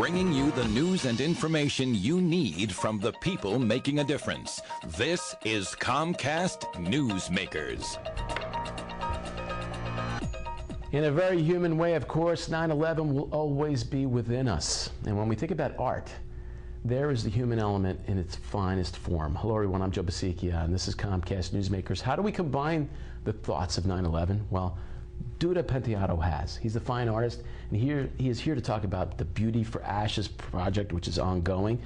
bringing you the news and information you need from the people making a difference. This is Comcast Newsmakers. In a very human way, of course, 9/11 will always be within us. And when we think about art, there is the human element in its finest form. Hello everyone, I'm Joe Basikia, and this is Comcast Newsmakers. How do we combine the thoughts of 9/11? Well, Duda Penteado has. He's a fine artist, and he is here to talk about the Beauty for Ashes project, which is ongoing.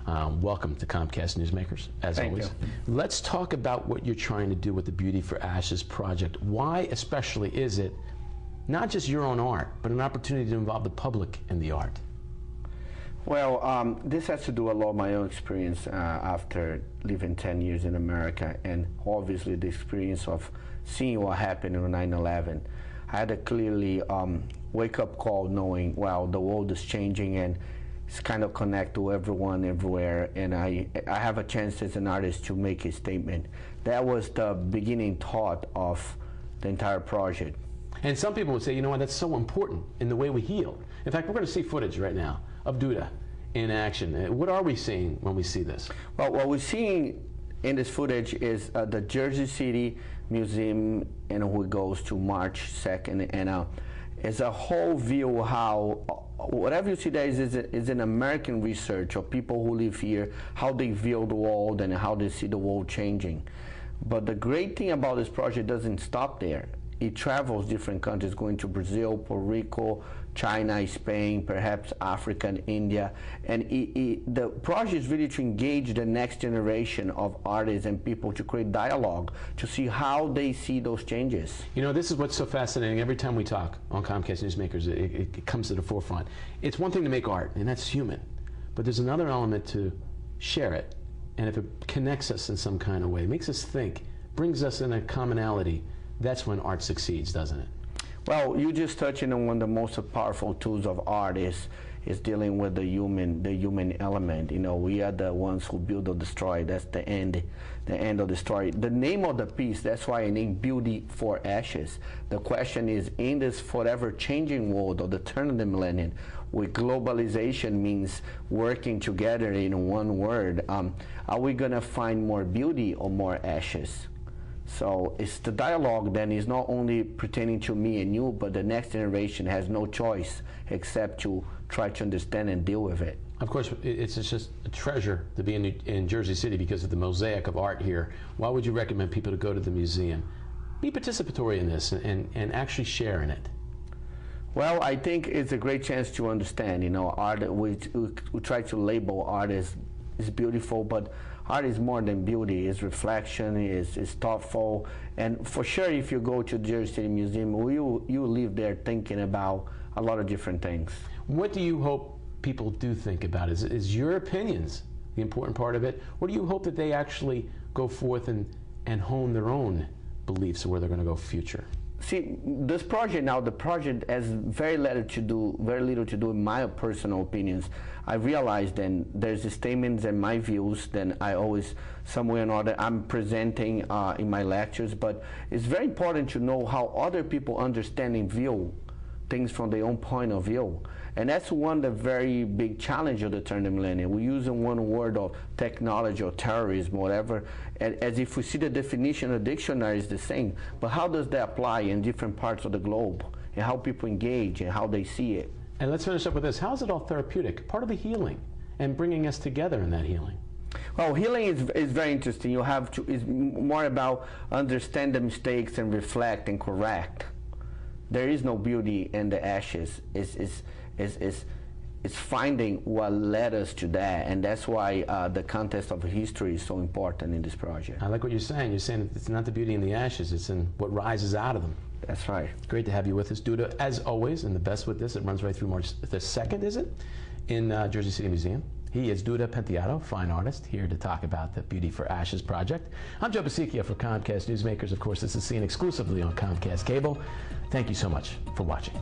Welcome to Comcast Newsmakers, as always. Let's talk about what you're trying to do with the Beauty for Ashes project. Why especially is it not just your own art, but an opportunity to involve the public in the art? Well, this has to do a lot with my own experience after living 10 years in America, and obviously the experience of seeing what happened on 9/11. I had a clearly wake-up call knowing, well, the world is changing and it's kind of connect to everyone everywhere, and I have a chance as an artist to make a statement. That was the beginning thought of the entire project. And some people would say, you know what, that's so important in the way we heal. In fact, we're going to see footage right now of Duda in action. What are we seeing when we see this? Well, what we're seeing in this footage is the Jersey City Museum, and who goes to March 2nd, and it's a whole view how whatever you see there is an American research of people who live here, how they view the world and how they see the world changing. But the great thing about this project doesn't stop there. It travels different countries, going to Brazil, Puerto Rico, China, Spain, perhaps Africa and India. And the project is really to engage the next generation of artists and people to create dialogue, to see how they see those changes. You know, this is what's so fascinating. Every time we talk on Comcast Newsmakers, it comes to the forefront. It's one thing to make art, and that's human. But there's another element to share it. And if it connects us in some kind of way, makes us think, brings us in a commonality, that's when art succeeds, doesn't it? Well, you just touching on one of the most powerful tools of art is dealing with the human element. You know, we are the ones who build or destroy. That's the end of the story. The name of the piece, that's why I named Beauty for Ashes. The question is, in this forever changing world of the turn of the millennium, where globalization means working together in one word, are we gonna find more beauty or more ashes? So it's the dialogue then is not only pertaining to me and you, but the next generation has no choice except to try to understand and deal with it. Of course, it's just a treasure to be in Jersey City because of the mosaic of art here. Why would you recommend people to go to the museum? Be participatory in this and actually share in it. Well, I think it's a great chance to understand. You know, art, we try to label art as beautiful, but art is more than beauty. It's reflection, it's thoughtful, and for sure if you go to the Jersey City Museum, you leave there thinking about a lot of different things. What do you hope people do think about? Is your opinions the important part of it, or do you hope that they actually go forth and hone their own beliefs of where they're going to go future? See, this project now, the project has very little to do in my personal opinions. I realized then there's statements and my views, then I always, some way or another, I'm presenting in my lectures, but it's very important to know how other people understand and view things from their own point of view. And that's one of the very big challenges of the turn of the millennium. We use one word of technology or terrorism, whatever, as if we see the definition of the dictionary is the same. But how does that apply in different parts of the globe, and how people engage and how they see it? And let's finish up with this. How is it all therapeutic? Part of the healing and bringing us together in that healing. Well, healing is very interesting. You have to, it's more about understand the mistakes and reflect and correct. There is no beauty in the ashes. It's finding what led us to that, and that's why the context of history is so important in this project. I like what you're saying. You're saying it's not the beauty in the ashes, it's in what rises out of them. That's right. Great to have you with us, Duda, as always, and the best with this, it runs right through March the 2nd, is it? In Jersey City Museum. He is Duda Penteado, fine artist, here to talk about the Beauty for Ashes project. I'm Joe Basikia for Comcast Newsmakers. Of course, this is seen exclusively on Comcast Cable. Thank you so much for watching.